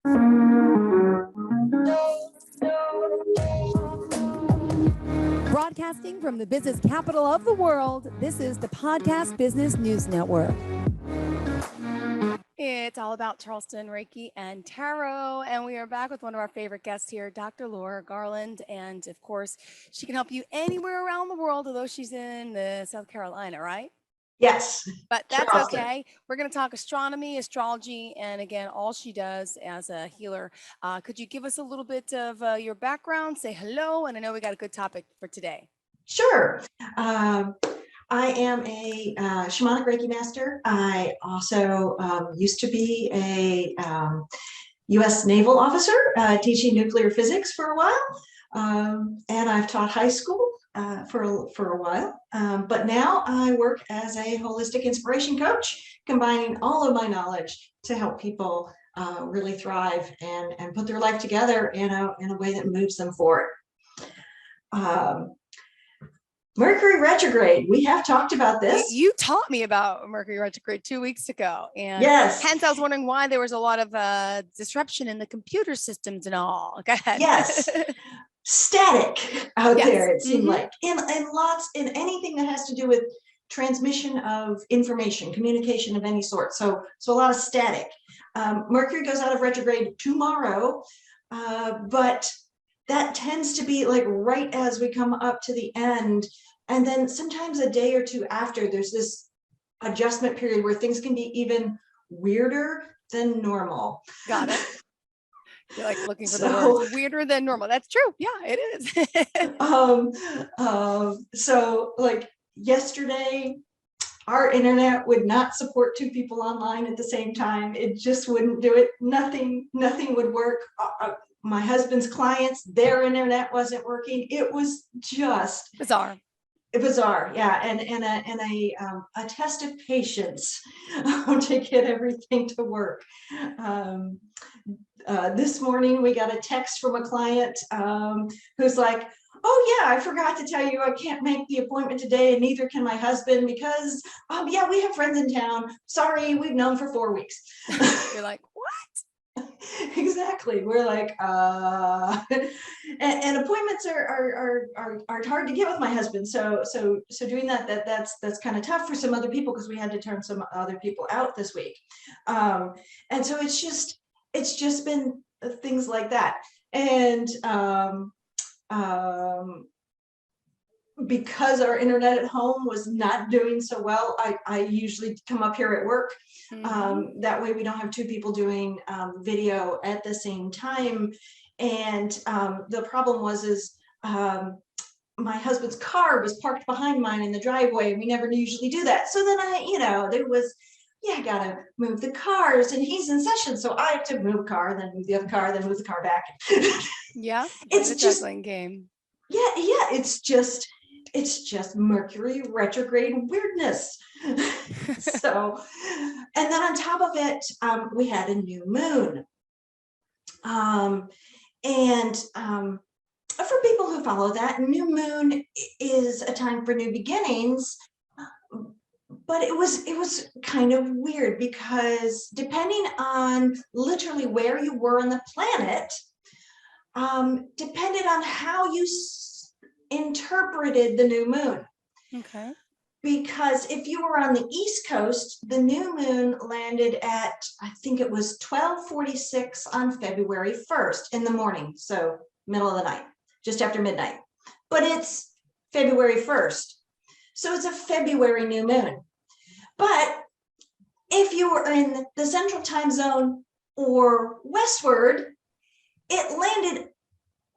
Broadcasting from the business capital of the world, this is the Podcast Business News Network. It's all about Charleston, Reiki, and Tarot. And we are back with one of our favorite guests here, Dr. Laura Garland. And of course, she can help you anywhere around the world, although she's in South Carolina, right? Yes. But that's Charleston. okay. We're going to talk astronomy, astrology, and again, all she does as a healer. Could you give us a little bit of your background, say hello, and I know we got a good topic for today. Sure. I am a shamanic Reiki master. I also used to be a U.S. naval officer teaching nuclear physics for a while. And I've taught high school for a while. But now I work as a holistic inspiration coach, combining all of my knowledge to help people really thrive and put their life together in a way that moves them forward. Mercury retrograde. We have talked about this. You taught me about Mercury retrograde 2 weeks ago. And yes. Hence I was wondering why there was a lot of disruption in the computer systems and all. Go ahead. Yes. Static out Yes. there, it seemed like. In anything that has to do with transmission of information, communication of any sort. So a lot of static. Mercury goes out of retrograde tomorrow, but that tends to be like right as we come up to the end. And then sometimes a day or two after, there's this adjustment period where things can be even weirder than normal. Got it. You're like looking for the words weirder than normal. That's true. Yeah, it is. So like yesterday, our internet would not support two people online at the same time. It just wouldn't do it. Nothing would work. My husband's clients, their internet wasn't working. It was just bizarre. Bizarre, yeah, and a test of patience to get everything to work. This morning we got a text from a client who's like, "Oh yeah, I forgot to tell you I can't make the appointment today, and neither can my husband because yeah, we have friends in town. Sorry, we've known for 4 weeks." You're like, what? Exactly. We're like, and appointments are hard to get with my husband. So doing that's kind of tough for some other people because we had to turn some other people out this week. And so it's just been things like that. And because our internet at home was not doing so well, I usually come up here at work. That way we don't have two people doing video at the same time. And the problem is my husband's car was parked behind mine in the driveway, and we never usually do that. So then I gotta move the cars, and he's in session, so I have to move a car, then move the other car, then move the car back. Yeah, it's a just juggling game. Yeah, it's just Mercury retrograde weirdness. So, and then on top of it, we had a new moon. For people who follow that, new moon is a time for new beginnings. But it was kind of weird because depending on literally where you were on the planet, depended on how you interpreted the new moon. Okay. Because if you were on the East Coast, the new moon landed at, I think it was 12:46 on February 1st in the morning. So middle of the night, just after midnight. But it's February 1st. So it's a February new moon. But if you were in the central time zone or westward, it landed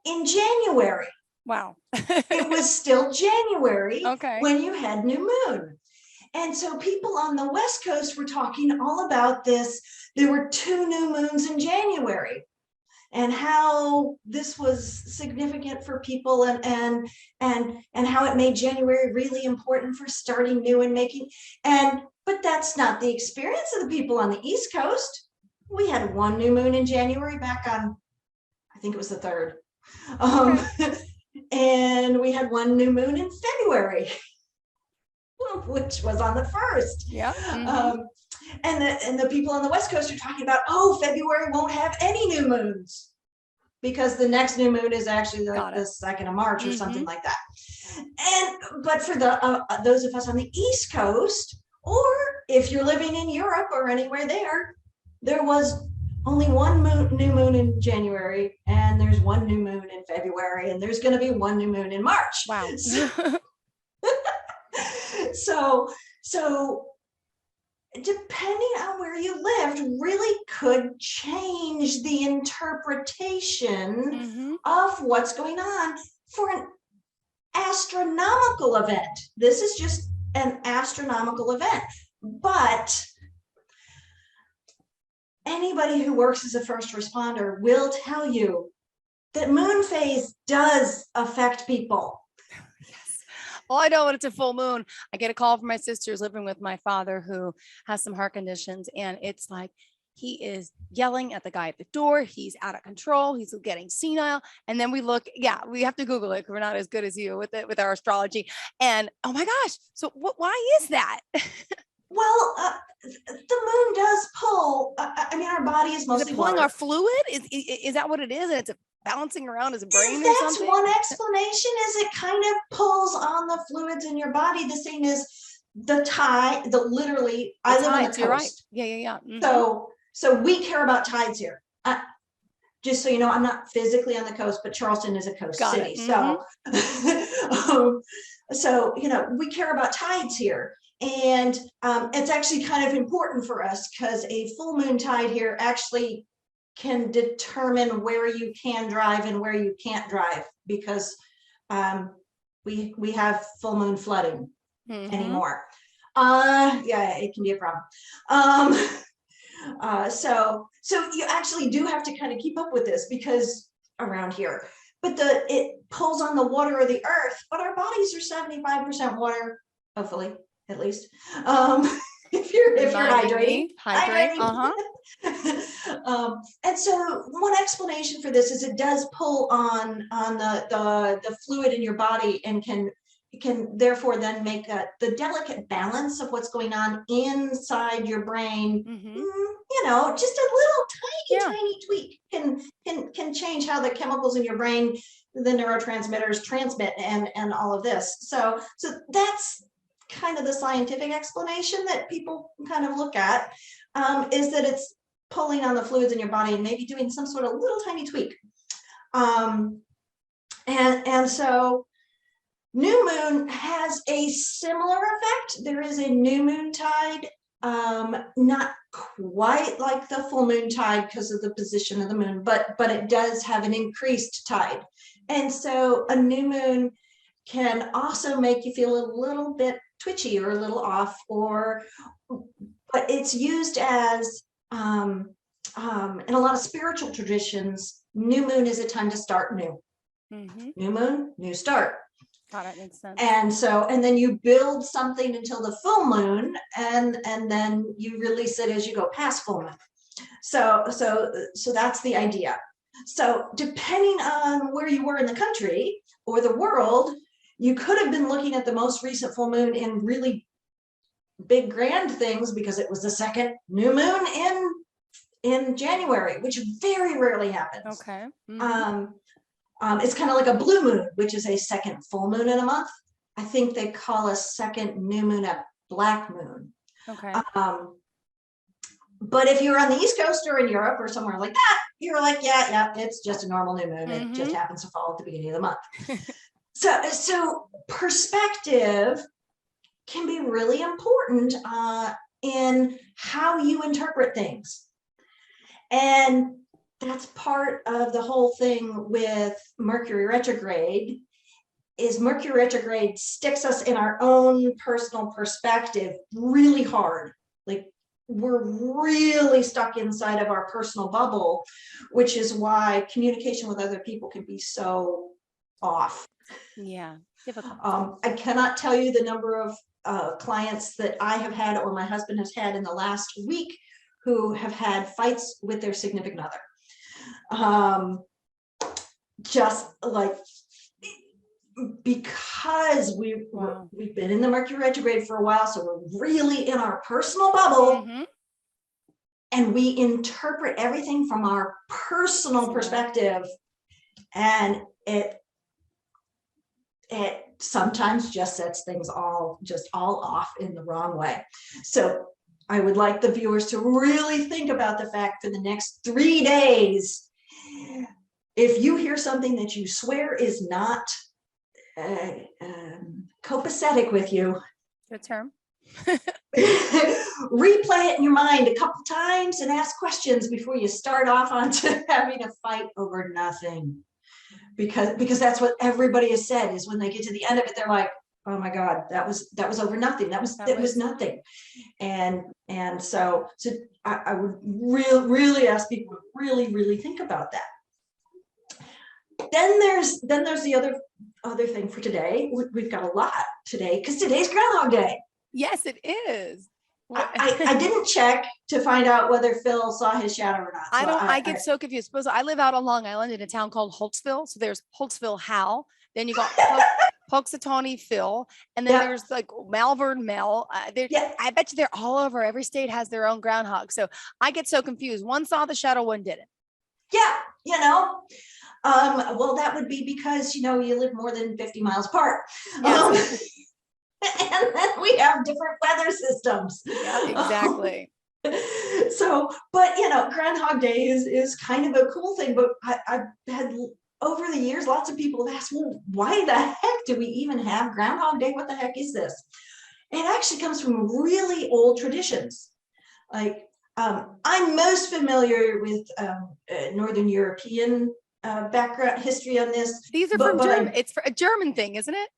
in January. Wow. It was still January when you had new moon. And so people on the West Coast were talking all about this. There were 2 new moons in January and how this was significant for people and how it made January really important for starting new and making. But that's not the experience of the people on the East Coast. We had 1 new moon in January back on, I think it was the 3rd. And we had 1 new moon in February. which was on the 1st. Yeah. And the people on the West Coast are talking about, oh, February won't have any new moons because the next new moon is actually like the 2nd of March or something like that. But for those of us on the East Coast, or if you're living in Europe or anywhere there was only one new moon in January, and there's one new moon in February, and there's going to be one new moon in March. Wow. So depending on where you lived really could change the interpretation of what's going on for an astronomical event. This is just an astronomical event, but anybody who works as a first responder will tell you that moon phase does affect people. Well, I know when it's a full moon, I get a call from my sisters living with my father who has some heart conditions. And it's like, he is yelling at the guy at the door. He's out of control. He's getting senile. And then we look, we have to Google it because we're not as good as you with it, with our astrology. And oh my gosh, so why is that? Well, the moon does pull. I mean, our body is mostly pulling water. Our fluid. Is that what it is? And it's bouncing around his brain or That's something? one explanation, is it kind of pulls on the fluids in your body, the same as the tide, literally, I live on the coast. You're right. Yeah. So we care about tides here. Just so you know, I'm not physically on the coast, but Charleston is a coast city. So, so, you know, we care about tides here. And it's actually kind of important for us because a full moon tide here actually can determine where you can drive and where you can't drive, because we have full moon flooding anymore. Yeah, it can be a problem. So you actually do have to kind of keep up with this because around here, but it pulls on the water of the earth, but our bodies are 75% water, hopefully, at least. If you're hydrating. And so one explanation for this is it does pull on the fluid in your body and can therefore then make the delicate balance of what's going on inside your brain. You know, just a little tiny tweak can change how the chemicals in your brain, the neurotransmitters, transmit and all of this. So that's kind of the scientific explanation that people kind of look at, is that it's pulling on the fluids in your body and maybe doing some sort of little tiny tweak. And so new moon has a similar effect. There is a new moon tide, not quite like the full moon tide because of the position of the moon, but it does have an increased tide. And so a new moon can also make you feel a little bit twitchy or a little off, but it's used as in a lot of spiritual traditions, new moon is a time to start new. New moon, new start. Got it, makes sense. And then you build something until the full moon, and then you release it as you go past full moon. So that's the idea. So depending on where you were in the country or the world, you could have been looking at the most recent full moon in really big grand things because it was the second new moon in January, which very rarely happens. Okay. It's kind of like a blue moon, which is a second full moon in a month. I think they call a second new moon a black moon. Okay. But if you're on the East Coast or in Europe or somewhere like that, you're like, yeah, it's just a normal new moon. It just happens to fall at the beginning of the month. So perspective can be really important in how you interpret things. And that's part of the whole thing with Mercury retrograde, is Mercury retrograde sticks us in our own personal perspective really hard. Like, we're really stuck inside of our personal bubble, which is why communication with other people can be so off. Yeah, difficult. I cannot tell you the number of clients that I have had or my husband has had in the last week who have had fights with their significant other. Just like, because Wow. we've been in the Mercury retrograde for a while, so we're really in our personal bubble, and we interpret everything from our personal perspective, and it sometimes just sets things all off in the wrong way. So I would like the viewers to really think about the fact for the next 3 days, if you hear something that you swear is not copacetic with you, Good term. replay it in your mind a couple times and ask questions before you start off onto having a fight over nothing. Because that's what everybody has said, is when they get to the end of it, they're like, oh my God, that was over nothing. That was nothing. And so I would really ask people to really think about that. Then there's the other thing for today. We've got a lot today because today's Groundhog Day. Yes, it is. I didn't check to find out whether Phil saw his shadow or not. So I get so confused. Suppose I live out on Long Island in a town called Holtzville. So there's Holtzville Hal. Then you got Punxsutawney Phil, and then there's like Malvern Mel. I bet you they're all over. Every state has their own groundhog. So I get so confused. One saw the shadow, one didn't. Yeah, well, that would be because you live more than 50 miles apart. Yes. And then we have different weather systems. Yeah, exactly. So, but Groundhog Day is kind of a cool thing. But I've had over the years, lots of people have asked, well, why the heck do we even have Groundhog Day? What the heck is this? It actually comes from really old traditions. Like I'm most familiar with Northern European background history on this. These are from German. It's for a German thing, isn't it?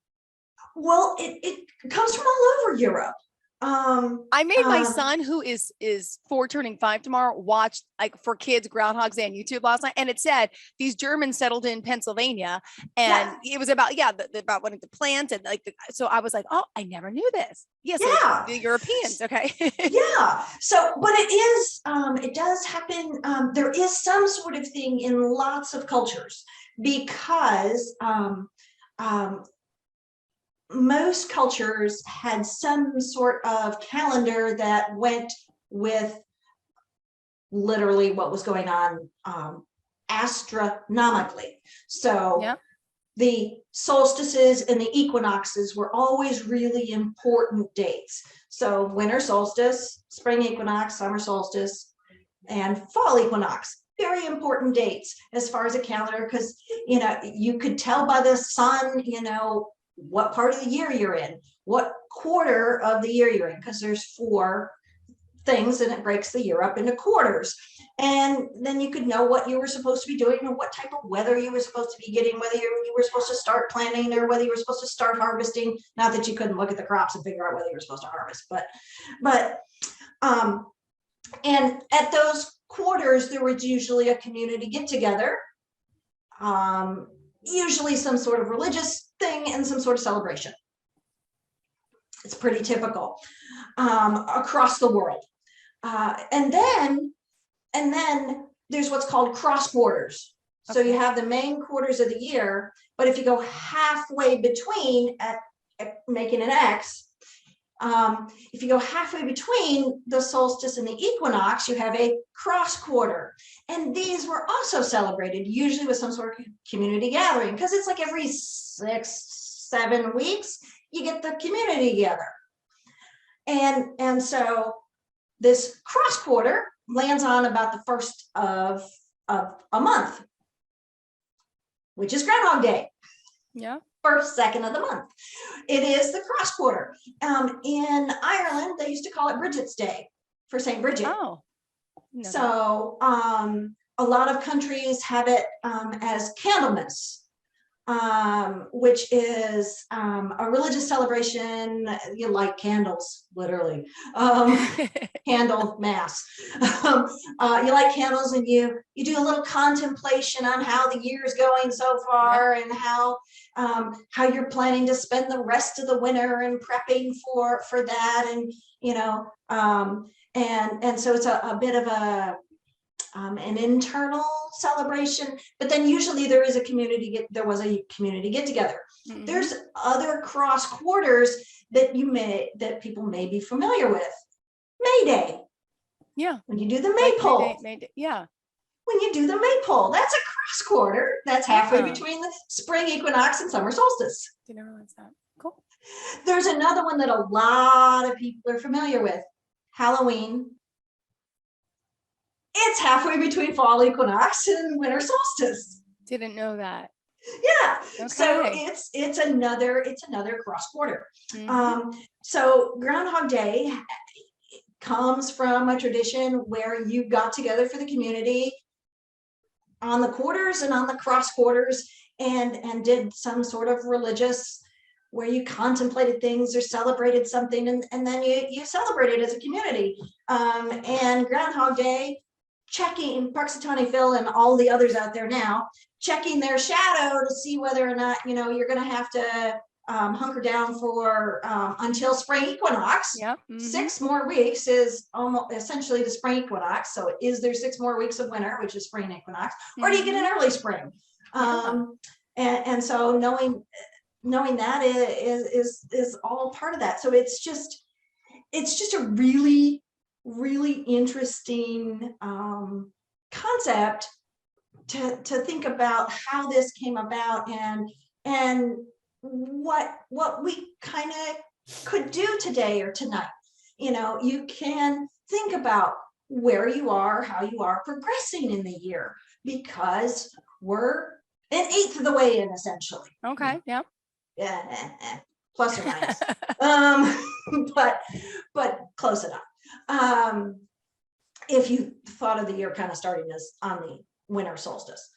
Well, it comes from all over Europe. I made my son, who is 4 turning 5 tomorrow, watch like for kids Groundhog Day on YouTube last night, and it said these Germans settled in Pennsylvania, and it was about about wanting to plant and so I was like, oh, I never knew this. Yes, the Europeans, okay. Yeah. So, but it does happen. There is some sort of thing in lots of cultures because most cultures had some sort of calendar that went with literally what was going on astronomically. So the solstices and the equinoxes were always really important dates. So winter solstice, spring equinox, summer solstice, and fall equinox. Very important dates as far as a calendar, because you could tell by the sun, what part of the year you're in, what quarter of the year you're in, because there's 4 things and it breaks the year up into quarters. And then you could know what you were supposed to be doing and what type of weather you were supposed to be getting, whether you were supposed to start planting or whether you were supposed to start harvesting. Not that you couldn't look at the crops and figure out whether you were supposed to harvest, but and at those quarters, there was usually a community get together, usually some sort of religious thing and some sort of celebration. It's pretty typical across the world. And then there's what's called cross quarters. So you have the main quarters of the year, but if you go halfway between at making an X, if you go halfway between the solstice and the equinox, you have a cross quarter. And these were also celebrated, usually with some sort of community gathering, because it's like every 6-7 weeks, you get the community together. And so this cross quarter lands on about the first of a month, which is Groundhog Day. Yeah. First, second of the month. It is the cross quarter. In Ireland, they used to call it Bridget's Day for St. Bridget. Oh. No. So a lot of countries have it as Candlemas, which is a religious celebration. You light candles, literally. Candle mass. You light candles and you do a little contemplation on how the year is going so far and how you're planning to spend the rest of the winter and prepping for that, and and so it's a bit of an internal celebration, but then usually there was a community get together. Mhm. There's other cross quarters that people may be familiar with. May Day. Yeah. When you do the maypole. Yeah. When you do the maypole, that's a cross quarter. That's halfway between the spring equinox and summer solstice. Didn't realize that. Cool. There's another one that a lot of people are familiar with, Halloween. It's halfway between fall equinox and winter solstice. Didn't know that. Yeah. Okay. So it's another cross quarter. Mhm. So Groundhog Day comes from a tradition where you got together for the community on the quarters and on the cross quarters and did some sort of religious where you contemplated things or celebrated something and then you celebrated as a community. And Groundhog Day, checking Parksitani Phil and all the others out there now, checking their shadow to see whether or not, you're going to have to hunker down for until spring equinox. Yep. Mhm. 6 more weeks is almost essentially the spring equinox. So is there 6 more weeks of winter, which is spring equinox, or do you get an early spring? And so knowing that is all part of that. So it's just a really, really interesting concept to think about how this came about and what we kind of could do today or tonight. You can think about where you are, how you are progressing in the year, because we're an eighth of the way in, essentially. Okay. Yep. Yeah, plus or minus. But close enough. If you thought of the year kind of starting as on the winter solstice,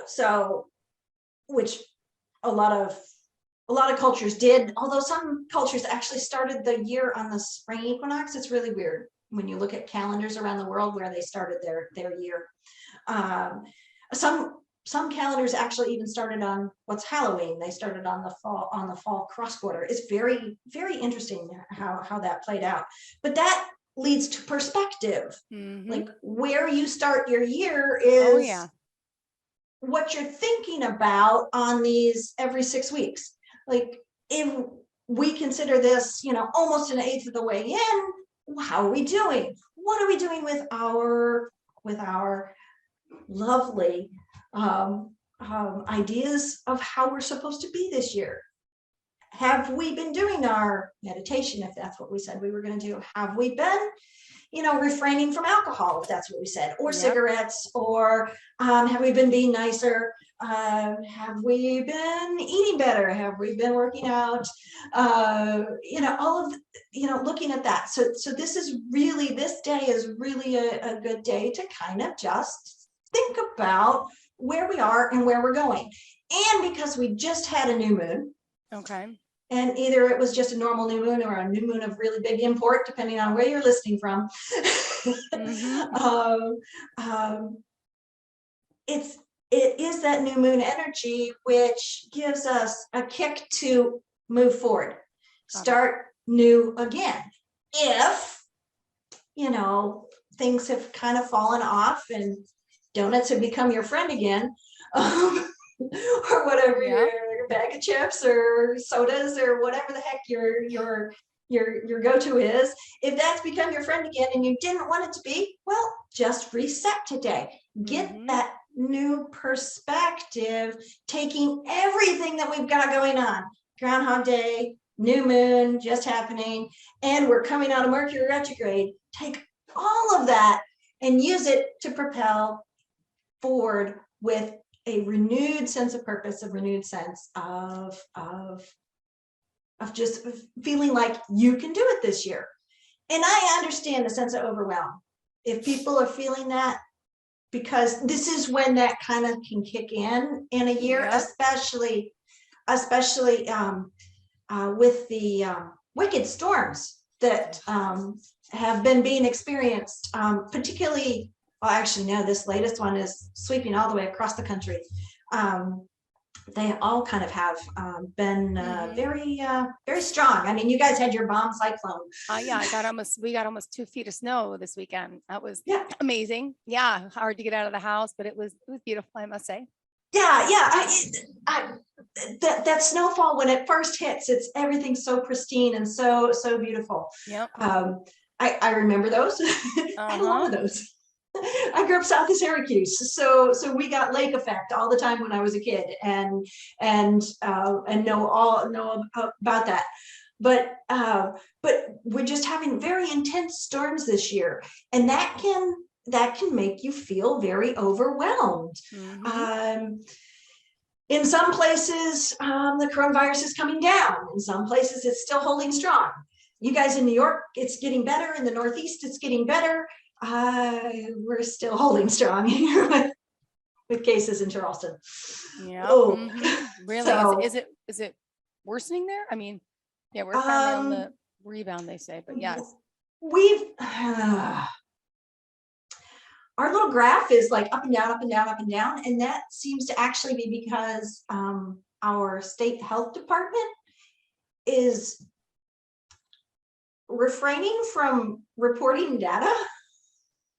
so which a lot of cultures did, although some cultures actually started the year on the spring equinox. It's really weird when you look at calendars around the world where they started their year. Some calendars actually even started on what's Halloween. They started on the fall cross quarter. It's very, very interesting how that played out. But that leads to perspective. Mhm. Like where you start your year is what you're thinking about on these every 6 weeks. Like if we consider this, almost an eighth of the way in, how are we doing? What are we doing with our lovely ideas of how we're supposed to be this year? Have we been doing our meditation, if that's what we said we were going to do? Have we been, refraining from alcohol, if that's what we said, or cigarettes, or have we been being nicer? Have we been eating better? Have we been working out? All of, looking at that. So this day is really a good day to kind of just think about where we are and where we're going. And because we just had a new moon. Okay. And either it was just a normal new moon or a new moon of really big import, depending on where you're listening from. It is that new moon energy, which gives us a kick to move forward, start new again. If, things have kind of fallen off and donuts have become your friend again, or whatever, your bag of chips or sodas or whatever the heck your go-to is. If that's become your friend again and you didn't want it to be, well, just reset today. Get that new perspective, taking everything that we've got going on. Groundhog Day, new moon just happening, and we're coming out of Mercury retrograde. Take all of that and use it to propel forward with a renewed sense of purpose, a renewed sense of just feeling like you can do it this year. And I understand the sense of overwhelm. If people are feeling that, because this is when that kind of can kick in a year, especially with the wicked storms that have been being experienced, particularly. Well, actually, no, this latest one is sweeping all the way across the country. they all kind of have been Mhm. very strong. I mean, you guys had your bomb cyclone. Yeah, we got almost 2 feet of snow this weekend. That was Yeah, amazing. Yeah, hard to get out of the house, but it was beautiful, I must say. yeah, yeah. That snowfall, when it first hits, it's everything's so pristine and so beautiful. Yep. I remember those. I had a lot Uh-huh. of those. I grew up south of Syracuse, so we got lake effect all the time when I was a kid, and know about that. But we're just having very intense storms this year, and that can make you feel very overwhelmed. Mhm. Um, in some places, the coronavirus is coming down. In some places, it's still holding strong. You guys in New York, it's getting better. In the Northeast, it's getting better. We're still holding strong here with cases in Charleston. Yeah. Oh, Mhm. Really? so Is it worsening there? I mean, yeah, we're finally on um, the rebound, they say, but yes. we've our little graph is like up and down, up and down, up and down, and that seems to actually be because our state health department is refraining from reporting data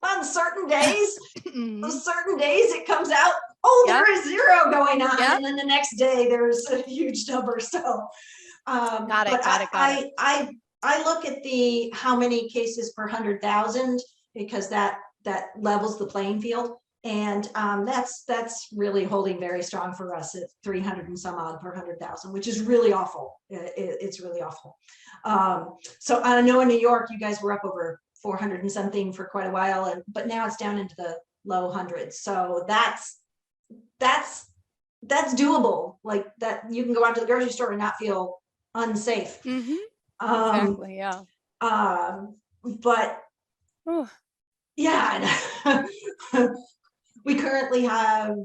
on certain days. On Mhm. certain days it comes out, oh, Yep. there is zero going on, Yep. and then the next day there's a huge number. So Got it. but Got it. Got it. I look at the how many cases per 100,000, because that levels the playing field, and that's really holding very strong for us at 300 and some odd per 100,000, which is really awful. It's really awful. So I know in New York you guys were up over 400 and something for quite a while, but now it's down into the low hundreds. So that's doable. Like that, you can go out to the grocery store and not feel unsafe. Mhm. Um, Exactly. Yeah. but Oh, yeah, we currently have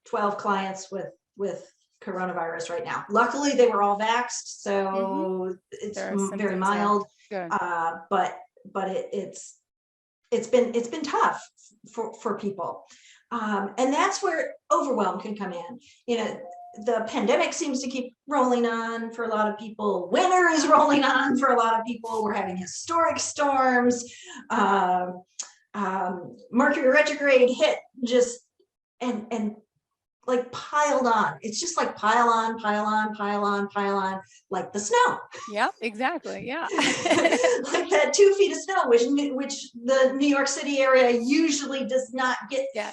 12 clients with coronavirus right now. Luckily, they were all vaxxed, mhm. so it's There are very symptoms there. mild. Good. But it's been tough for people, and that's where overwhelm can come in. You know, the pandemic seems to keep rolling on for a lot of people. Winter is rolling on for a lot of people. We're having historic storms. Um, Mercury retrograde hit just and like piled on. It's just like pile on, pile on, pile on, pile on, like the snow. Yep. Exactly. Yeah. Like that 2 feet of snow, which the New York City area usually does not get. Yeah.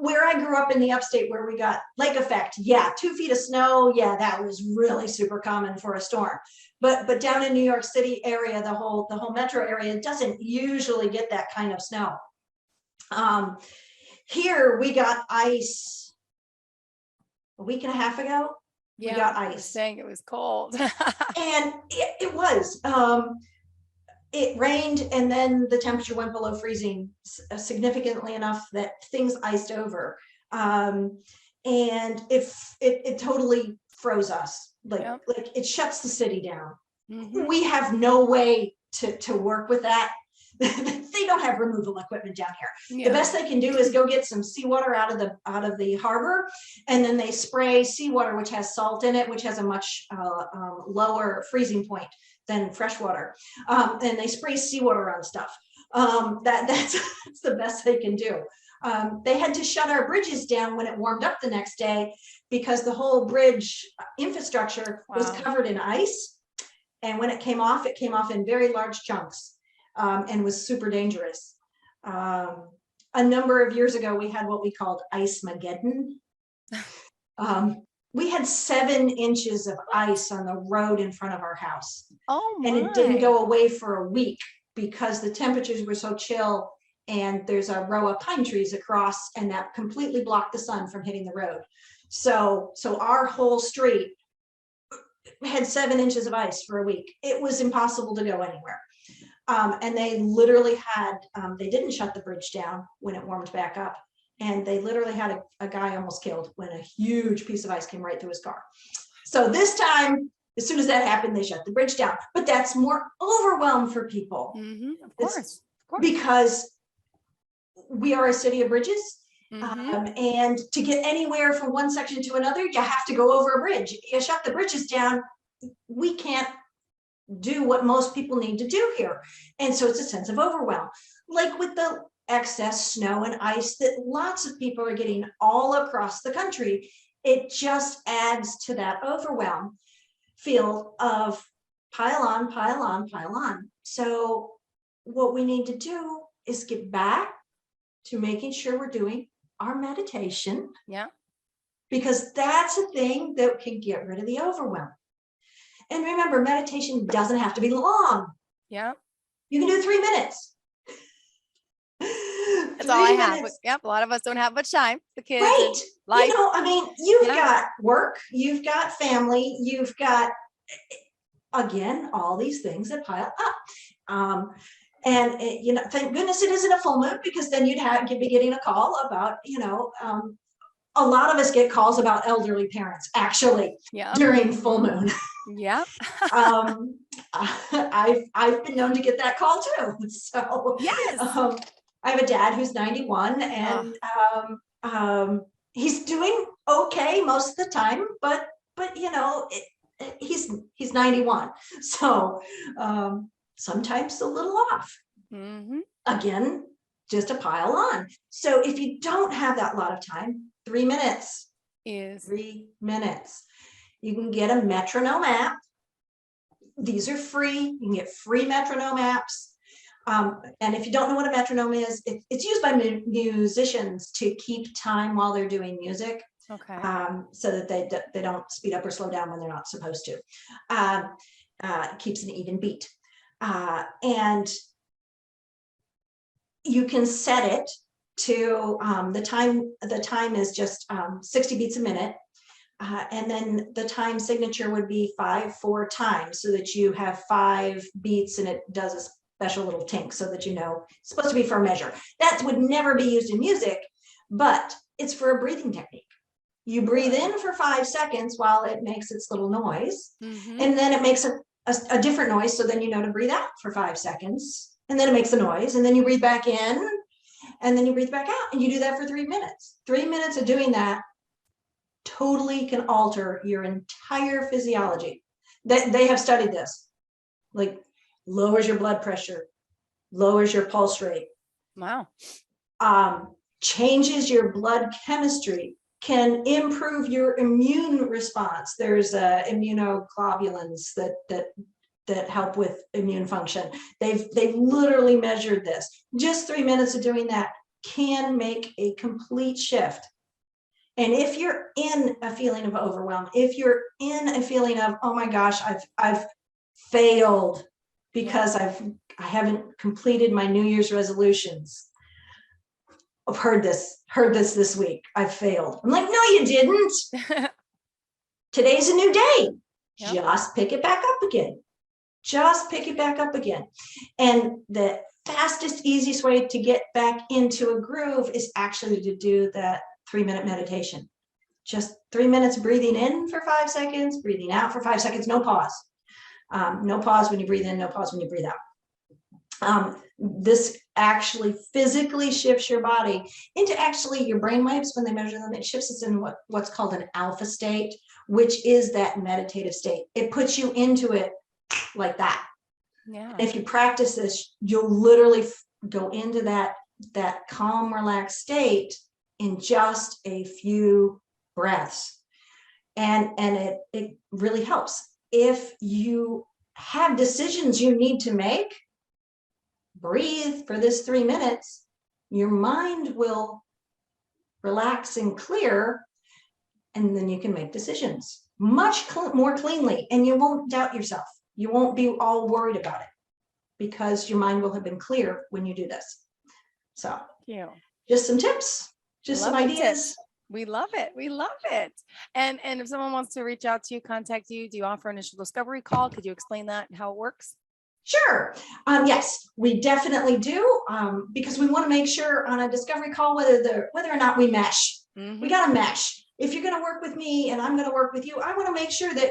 Where I grew up in the upstate, where we got lake effect, yeah, 2 feet of snow, yeah, that was really super common for a storm. But down in New York City area, the whole metro area doesn't usually get that kind of snow. Here we got ice a week and a half ago. We Yeah. got I was ice, saying it was cold. and it was. It rained, and then the temperature went below freezing significantly enough that things iced over. And if it totally froze us, Yep. like it shuts the city down. Mhm. We have no way to work with that. They don't have removal equipment down here. The Yeah. best they can do is go get some seawater out of the harbor, and then they spray seawater, which has salt in it, which has a much lower freezing point than fresh water. And they spray seawater on stuff. That's the best they can do. They had to shut our bridges down when it warmed up the next day, because the whole bridge infrastructure was Wow. covered in ice. And when it came off in very large chunks, and was super dangerous. A number of years ago, we had what we called Ice-mageddon. We had 7 inches of ice on the road in front of our house, Oh and it didn't my. go away for a week because the temperatures were so chill, and there's a row of pine trees across, and that completely blocked the sun from hitting the road. So our whole street had 7 inches of ice for a week. It was impossible to go anywhere. And they literally had, they didn't shut the bridge down when it warmed back up. And they literally had a guy almost killed when a huge piece of ice came right through his car. So this time, as soon as that happened, they shut the bridge down. But that's more overwhelm for people. Mhm. Of It's course. Of course. because we are a city of bridges, And to get anywhere from one section to another, you have to go over a bridge. You shut the bridges down, we can't do what most people need to do here. And so it's a sense of overwhelm. Like with the excess snow and ice that lots of people are getting all across the country, it just adds to that overwhelm feel of pile on, pile on, pile on. So what we need to do is get back to making sure we're doing our meditation. Yeah. Because that's a thing that can get rid of the overwhelm. And remember, meditation doesn't have to be long. Yeah. You can do 3 minutes. That's all I have. Yep. A lot of us don't have much time. The kids. Right. Life. You know, I mean, you've got work, you've got family, you've got, again, all these things that pile up. And you know, thank goodness it isn't a full moon, because then you'd be getting a call about, you know, a lot of us get calls about elderly parents actually during full moon. Yeah. I've been known to get that call too. So yes. I have a dad who's 91, and he's doing okay most of the time, but you know, he's 91. So sometimes a little off. Again, just a pile on. So if you don't have that lot of time, 3 minutes is 3 minutes. You can get a metronome app. These are free. You can get free metronome apps. And if you don't know what a metronome is, it's used by musicians to keep time while they're doing music. Okay. So that they don't speed up or slow down when they're not supposed to. Keeps an even beat. And you can set it to the time is just 60 beats a minute. And then the time signature would be 5-4 times, so that you have 5 beats and it does a special little tink, so that you know it's supposed to be for a measure. That would never be used in music, but it's for a breathing technique. You breathe in for 5 seconds while it makes its little noise, and then it makes a different noise, so then you know to breathe out for 5 seconds, and then it makes a noise, and then you breathe back in, and then you breathe back out, and you do that for 3 minutes. 3 minutes of doing that totally can alter your entire physiology. They have studied this, like lowers your blood pressure, lowers your pulse rate. Wow. Changes your blood chemistry, can improve your immune response. There's immunoglobulins that help with immune function. They've literally measured this. Just 3 minutes of doing that can make a complete shift. And if you're in a feeling of overwhelm, if you're in a feeling of, oh my gosh, I've failed because I haven't completed my New Year's resolutions. I've heard this week. I've failed. I'm like, no, you didn't. Today's a new day. Yep. Just pick it back up again. Just pick it back up again. And the fastest, easiest way to get back into a groove is actually to do that 3-minute meditation. Just 3 minutes breathing in for 5 seconds, breathing out for 5 seconds, no pause. No pause when you breathe in, no pause when you breathe out. This actually physically shifts your body into actually your brain waves. When they measure them, it shifts us in what's called an alpha state, which is that meditative state. It puts you into it like that. Yeah. If you practice this, you'll literally go into that calm, relaxed state in just a few breaths. And it really helps. If you have decisions you need to make, breathe for this 3 minutes, your mind will relax and clear, and then you can make decisions much more cleanly, and you won't doubt yourself. You won't be all worried about it, because your mind will have been clear when you do this. So just some tips, just some ideas. We love it. We love it. And if someone wants to reach out to you, contact you, do you offer initial discovery call? Could you explain that and how it works? Sure. Yes, we definitely do, because we want to make sure on a discovery call whether or not we mesh. We got to mesh. if you're going to work with me and I'm going to work with you, I want to make sure that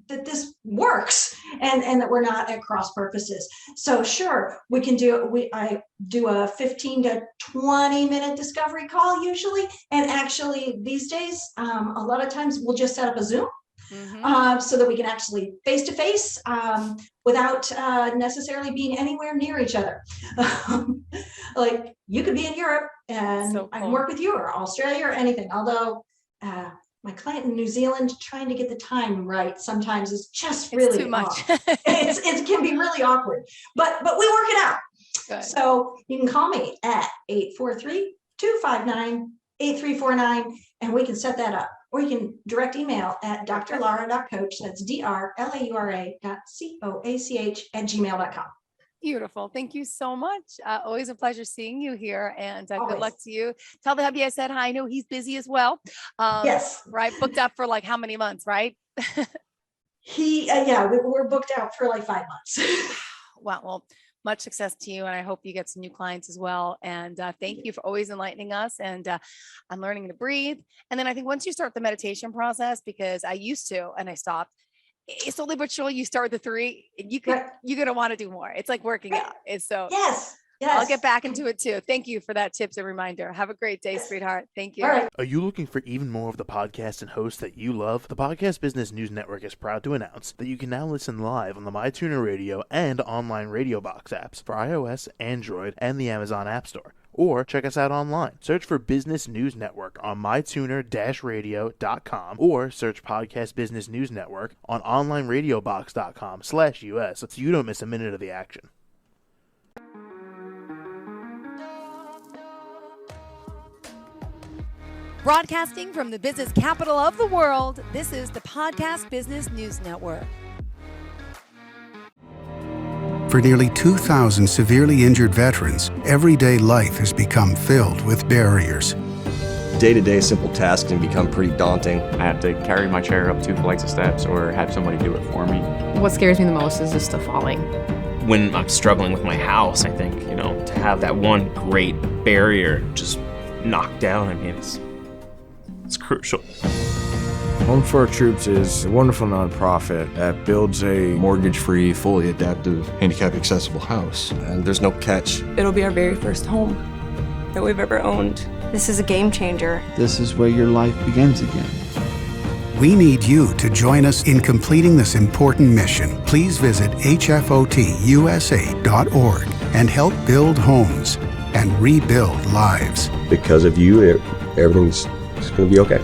this works and that we're not at cross purposes. So sure, we can do, I do a 15 to 20 minute discovery call usually. And actually these days, a lot of times we'll just set up a Zoom. So that we can actually face-to-face without necessarily being anywhere near each other. Like you could be in Europe and So I cool. can work with you, or Australia or anything. Although my client in New Zealand, trying to get the time right sometimes is just really too much. It can be really awkward, but we work it out. Good. So you can call me at 843-259-8349 and we can set that up. Or you can direct email at drlaura.coach, that's drlaura.coach@gmail.com. Beautiful. Thank you so much. Always a pleasure seeing you here, and good Always. luck to you. Tell the hubby I said hi. I know he's busy as well. Yes. Right. Booked up for like how many months, right? We're booked out for like 5 months. Wow. Well, much success to you. And I hope you get some new clients as well. And thank you for always enlightening us. And I'm learning to breathe. And then I think once you start the meditation process, because I used to, and I stopped, it's slowly but surely you start with the 3, and you're going to want to do more. It's like working out. It's so Yes. I'll get back into it too. Thank you for that tips and reminder. Have a great day, sweetheart. Thank you. All right. Are you looking for even more of the podcasts and hosts that you love? The Podcast Business News Network is proud to announce that you can now listen live on the MyTuner Radio and online Radio Box apps for iOS, Android, and the Amazon App Store. Or check us out online. Search for Business News Network on mytuner-radio.com or search Podcast Business News Network on onlineradiobox.com/US so you don't miss a minute of the action. Broadcasting from the business capital of the world, this is the Podcast Business News Network. For nearly 2,000 severely injured veterans, everyday life has become filled with barriers. Day-to-day simple tasks can become pretty daunting. I have to carry my chair up 2 flights of steps or have somebody do it for me. What scares me the most is just the falling. When I'm struggling with my house, I think, to have that one great barrier just knocked down, I mean, it's crucial. Home for Our Troops is a wonderful nonprofit that builds a Mortgage-free, fully adaptive, handicap-accessible house. And there's no catch. It'll be our very first home that we've ever owned. This is a game changer. This is where your life begins again. We need you to join us in completing this important mission. Please visit hfotusa.org and help build homes and rebuild lives. Because of you, everything's going to be okay.